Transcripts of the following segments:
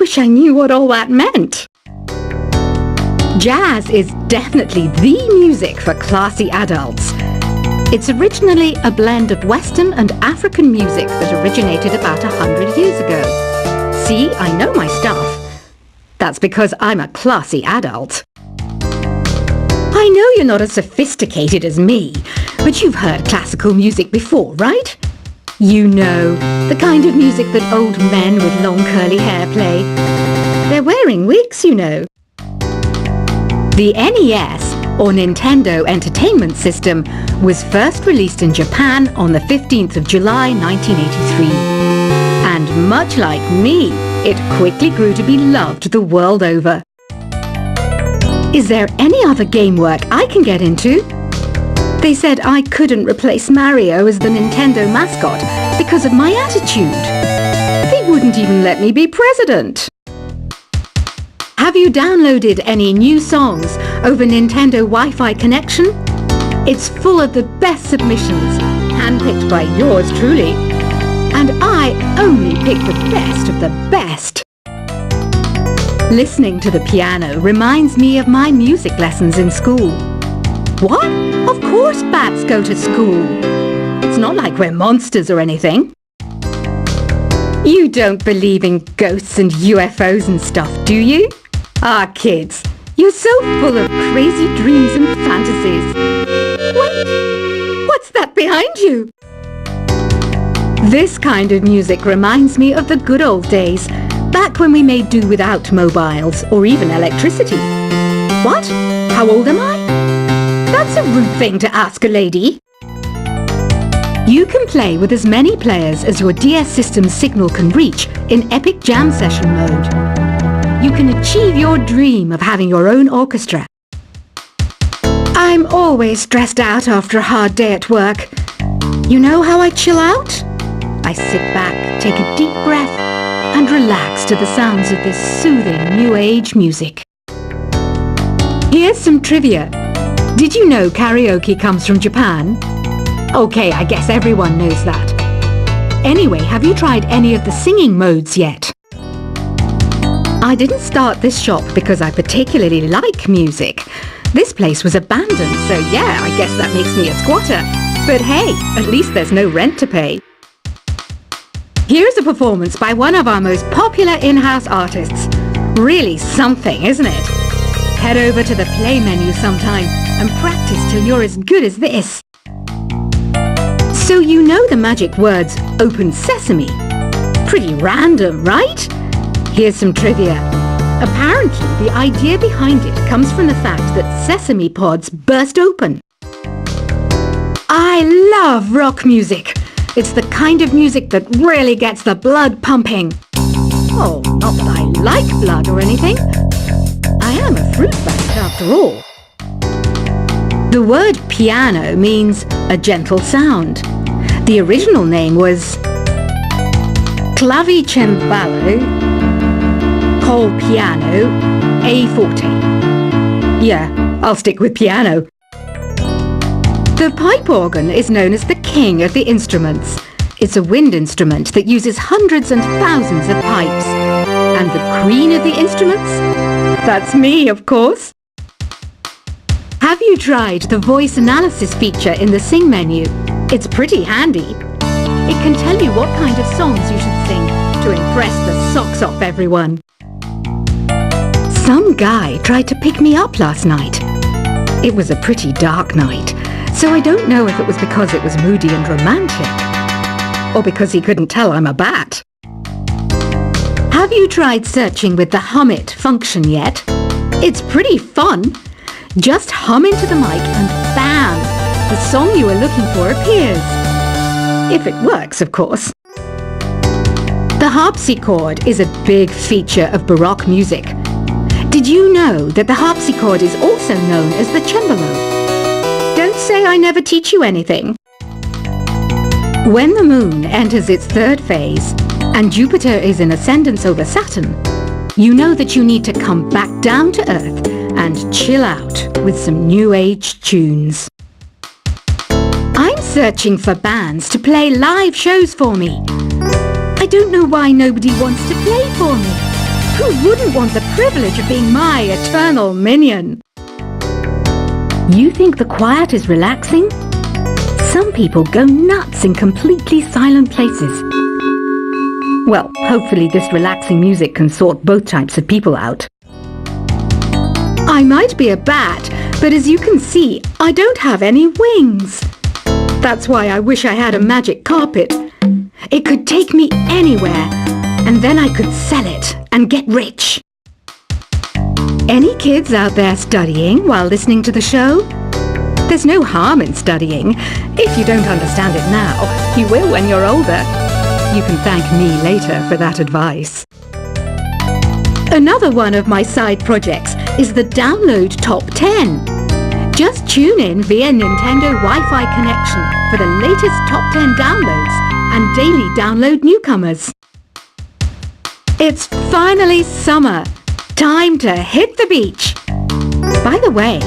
wish I knew what all that meant. Jazz is definitely the music for classy adults. It's originally a blend of Western and African music that originated about 100 years ago. See, I know my stuff. That's because I'm a classy adult. I know you're not as sophisticated as me, but you've heard classical music before, right? You know, the kind of music that old men with long curly hair play. They're wearing wigs, you know. The NES, or Nintendo Entertainment System, was first released in Japan on the 15th of July 1983. And much like me, it quickly grew to be loved the world over. Is there any other game work I can get into? They said I couldn't replace Mario as the Nintendo mascot because of my attitude. They wouldn't even let me be president. Have you downloaded any new songs over Nintendo Wi-Fi connection? It's full of the best submissions, handpicked by yours truly. And I only pick the best of the best. Listening to the piano reminds me of my music lessons in school. What? Of course bats go to school. It's not like we're monsters or anything. You don't believe in ghosts and UFOs and stuff, do you? Ah, kids, you're so full of crazy dreams and fantasies. Wait, what's that behind you? This kind of music reminds me of the good old days, back when we made do without mobiles or even electricity. What? How old am I? That's a rude thing to ask a lady. You can play with as many players as your DS system's signal can reach in Epic Jam Session mode. You can achieve your dream of having your own orchestra. I'm always stressed out after a hard day at work. You know how I chill out? I sit back, take a deep breath, and relax to the sounds of this soothing new age music. Here's some trivia. Did you know karaoke comes from Japan? Okay, I guess everyone knows that. Anyway, have you tried any of the singing modes yet? I didn't start this shop because I particularly like music. This place was abandoned, so yeah, I guess that makes me a squatter. But hey, at least there's no rent to pay. Here's a performance by one of our most popular in-house artists. Really something, isn't it? Head over to the play menu sometime and practice till you're as good as this. So you know the magic words "Open Sesame"? Pretty random, right? Here's some trivia. Apparently, the idea behind it comes from the fact that sesame pods burst open. I love rock music. It's the kind of music that really gets the blood pumping. Oh, not that I like blood or anything. I am a fruit bat after all. The word piano means a gentle sound. The original name was clavicembalo col piano a forte. Yeah, I'll stick with piano. The pipe organ is known as the king of the instruments. It's a wind instrument that uses hundreds and thousands of pipes. And the queen of the instruments? That's me, of course. Have you tried the voice analysis feature in the Sing menu? It's pretty handy. It can tell you what kind of songs you should sing to impress the socks off everyone. Some guy tried to pick me up last night. It was a pretty dark night, so I don't know if it was because it was moody and romantic, or because he couldn't tell I'm a bat. Have you tried searching with the Hum It function yet? It's pretty fun. Just hum into the mic and bam! The song you are looking for appears. If it works, of course. The harpsichord is a big feature of Baroque music. Did you know that the harpsichord is also known as the cembalo? Don't say I never teach you anything. When the moon enters its third phase and Jupiter is in ascendance over Saturn, you know that you need to come back down to Earth and chill out with some new age tunes. I'm searching for bands to play live shows for me. I don't know why nobody wants to play for me. Who wouldn't want the privilege of being my eternal minion? You think the quiet is relaxing? Some people go nuts in completely silent places. Well, hopefully this relaxing music can sort both types of people out. I might be a bat, but as you can see, I don't have any wings. That's why I wish I had a magic carpet. It could take me anywhere, and then I could sell it and get rich. Any kids out there studying while listening to the show? There's no harm in studying. If you don't understand it now, you will when you're older. You can thank me later for that advice. Another one of my side projects is the Download Top 10. Just tune in via Nintendo Wi-Fi connection for the latest Top 10 downloads and daily download newcomers. It's finally summer. Time to hit the beach. By the way,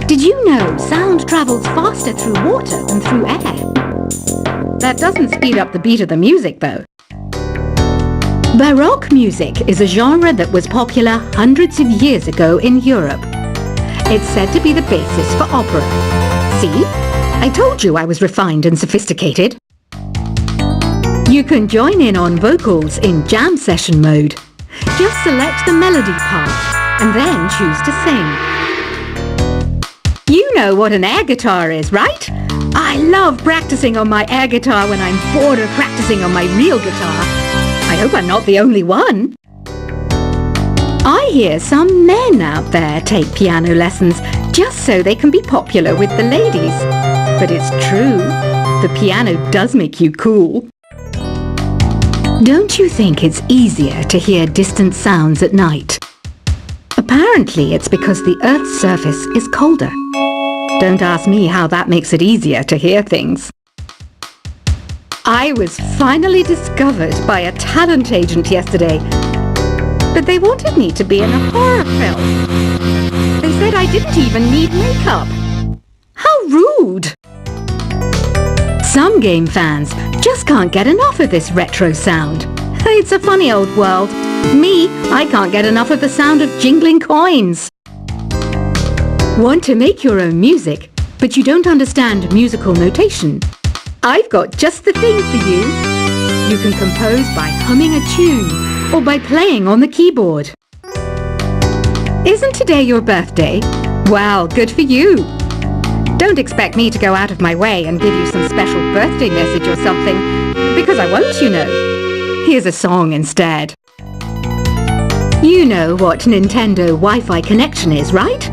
did you know sound travels faster through water than through air? That doesn't speed up the beat of the music, though. Baroque music is a genre that was popular hundreds of years ago in Europe. It's said to be the basis for opera. See? I told you I was refined and sophisticated. You can join in on vocals in jam session mode. Just select the melody part and then choose to sing. You know what an air guitar is, right? I love practicing on my air guitar when I'm bored of practicing on my real guitar. I hope I'm not the only one. I hear some men out there take piano lessons just so they can be popular with the ladies. But it's true, the piano does make you cool. Don't you think it's easier to hear distant sounds at night? Apparently it's because the Earth's surface is colder. Don't ask me how that makes it easier to hear things. I was finally discovered by a talent agent yesterday, but they wanted me to be in a horror film. They said I didn't even need makeup. How rude! Some game fans just can't get enough of this retro sound. It's a funny old world. Me, I can't get enough of the sound of jingling coins. Want to make your own music, but you don't understand musical notation? I've got just the thing for you. You can compose by humming a tune or by playing on the keyboard. Isn't today your birthday? Well, good for you. Don't expect me to go out of my way and give you some special birthday message or something, because I won't, you know. Here's a song instead. You know what Nintendo Wi-Fi connection is, right?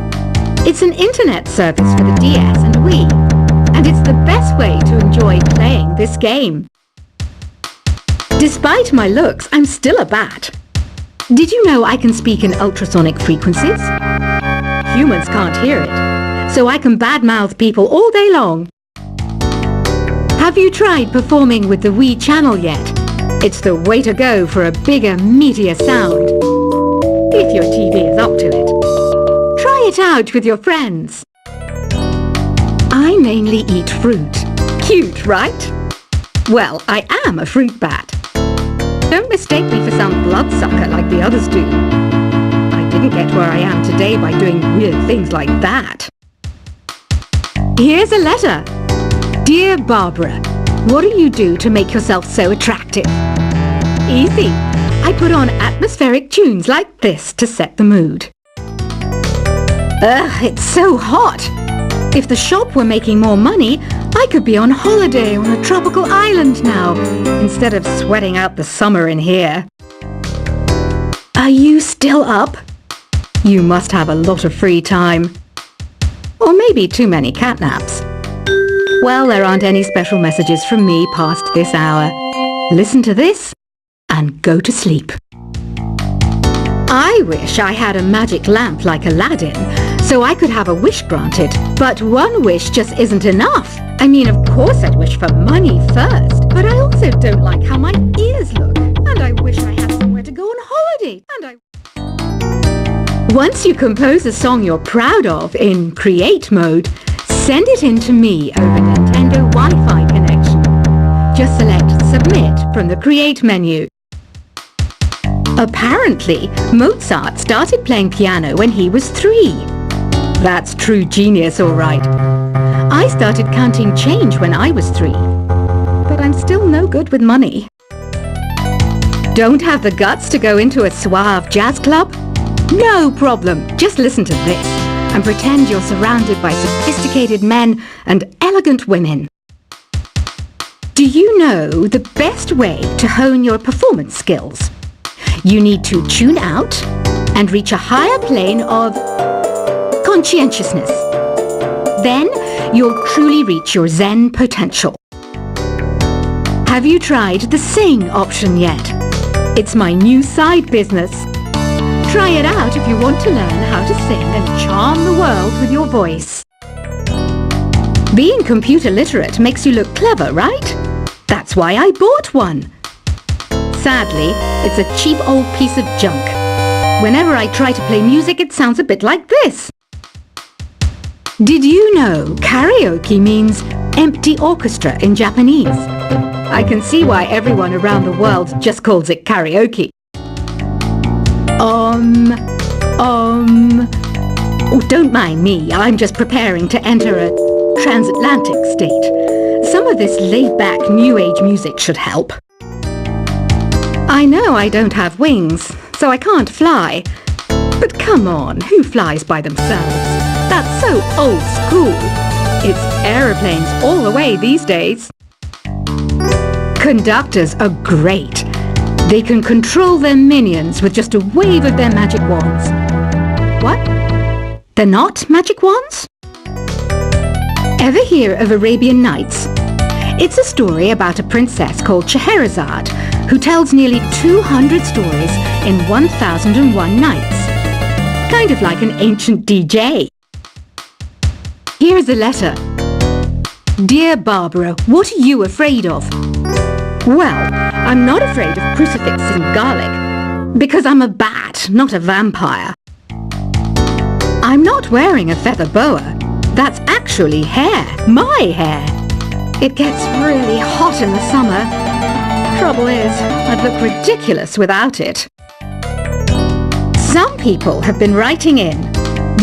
It's an internet service for the DS and Wii, and it's the best way to enjoy playing this game. Despite my looks, I'm still a bat. Did you know I can speak in ultrasonic frequencies? Humans can't hear it, so I can badmouth people all day long. Have you tried performing with the Wii channel yet? It's the way to go for a bigger, meatier sound. If your TV is up to it. Try it out with your friends. I mainly eat fruit. Cute, right? Well, I am a fruit bat. Don't mistake me for some bloodsucker like the others do. I didn't get where I am today by doing weird things like that. Here's a letter. Dear Barbara, what do you do to make yourself so attractive? Easy. I put on atmospheric tunes like this to set the mood. Ugh, it's so hot. If the shop were making more money, I could be on holiday on a tropical island now, instead of sweating out the summer in here. Are you still up? You must have a lot of free time. Or maybe too many catnaps. Well, there aren't any special messages from me past this hour. Listen to this and go to sleep. I wish I had a magic lamp like Aladdin, so I could have a wish granted. But one wish just isn't enough. I mean, of course I'd wish for money first, but I also don't like how my ears look. And I wish I had somewhere to go on holiday. Once you compose a song you're proud of in Create mode, send it in to me over Nintendo Wi-Fi connection. Just select Submit from the Create menu. Apparently, Mozart started playing piano when he was 3. That's true genius, all right. I started counting change when I was 3, but I'm still no good with money. Don't have the guts to go into a suave jazz club? No problem. Just listen to this and pretend you're surrounded by sophisticated men and elegant women. Do you know the best way to hone your performance skills? You need to tune out and reach a higher plane of conscientiousness. Then you'll truly reach your Zen potential. Have you tried the sing option yet? It's my new side business. Try it out if you want to learn how to sing and charm the world with your voice. Being computer literate makes you look clever, right? That's why I bought one. Sadly, it's a cheap old piece of junk. Whenever I try to play music, it sounds a bit like this. Did you know karaoke means empty orchestra in Japanese? I can see why everyone around the world just calls it karaoke. Oh, don't mind me, I'm just preparing to enter a transatlantic state. Some of this laid-back new age music should help. I know I don't have wings, so I can't fly. But come on, who flies by themselves? That's so old school. It's aeroplanes all the way these days. Conductors are great. They can control their minions with just a wave of their magic wands. What? They're not magic wands? Ever hear of Arabian Nights? It's a story about a princess called Scheherazade who tells nearly 200 stories in 1001 nights. Kind of like an ancient DJ. Here's a letter. Dear Barbara, what are you afraid of? Well, I'm not afraid of crucifix and garlic, because I'm a bat, not a vampire. I'm not wearing a feather boa. That's actually hair, my hair. It gets really hot in the summer. Trouble is, I'd look ridiculous without it. Some people have been writing in,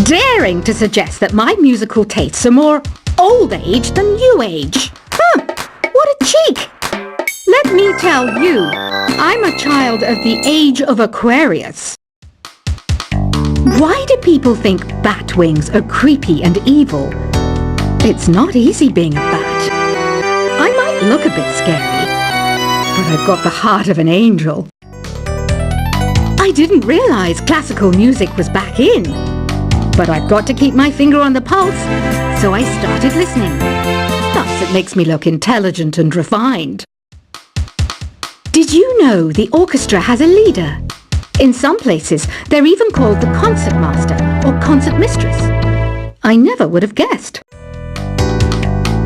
daring to suggest that my musical tastes are more old age than new age. What a cheek! Let me tell you, I'm a child of the age of Aquarius. Why do people think bat wings are creepy and evil? It's not easy being a bat. I might look a bit scary, but I've got the heart of an angel. I didn't realize classical music was back in, but I've got to keep my finger on the pulse, so I started listening. Thus, it makes me look intelligent and refined. Did you know the orchestra has a leader? In some places, they're even called the concertmaster or concertmistress. I never would have guessed.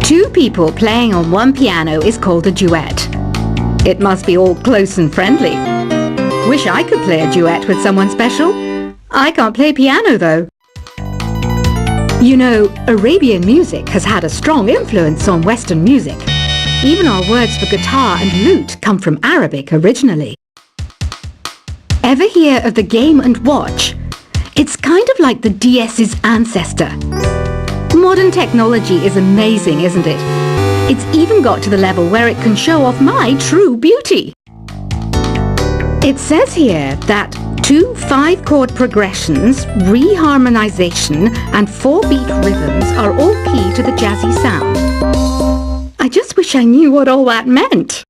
2 people playing on one piano is called a duet. It must be all close and friendly. Wish I could play a duet with someone special. I can't play piano though. You know, Arabian music has had a strong influence on Western music. Even our words for guitar and lute come from Arabic originally. Ever hear of the Game & Watch? It's kind of like the DS's ancestor. Modern technology is amazing, isn't it? It's even got to the level where it can show off my true beauty. It says here that 2 5-chord progressions, reharmonization and 4-beat rhythms are all key to the jazzy sound. I just wish I knew what all that meant.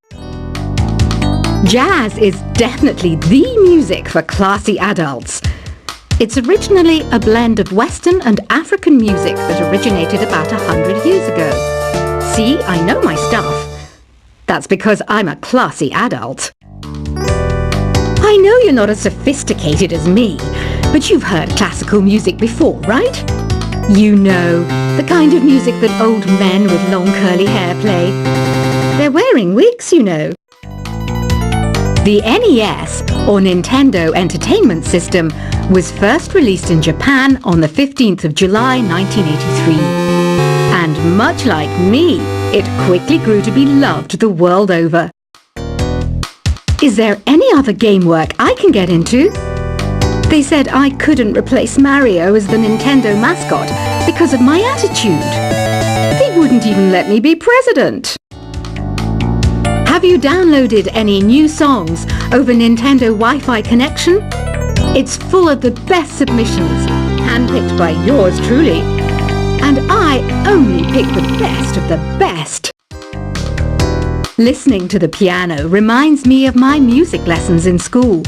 Jazz is definitely the music for classy adults. It's originally a blend of Western and African music that originated about 100 years ago. See, I know my stuff. That's because I'm a classy adult. I know you're not as sophisticated as me, but you've heard classical music before, right? You know, the kind of music that old men with long curly hair play. They're wearing wigs, you know. The NES, or Nintendo Entertainment System, was first released in Japan on the 15th of July 1983. And much like me, it quickly grew to be loved the world over. Is there any other game work I can get into? They said I couldn't replace Mario as the Nintendo mascot because of my attitude. They wouldn't even let me be president. Have you downloaded any new songs over Nintendo Wi-Fi connection? It's full of the best submissions, handpicked by yours truly. And I only pick the best of the best. Listening to the piano reminds me of my music lessons in school.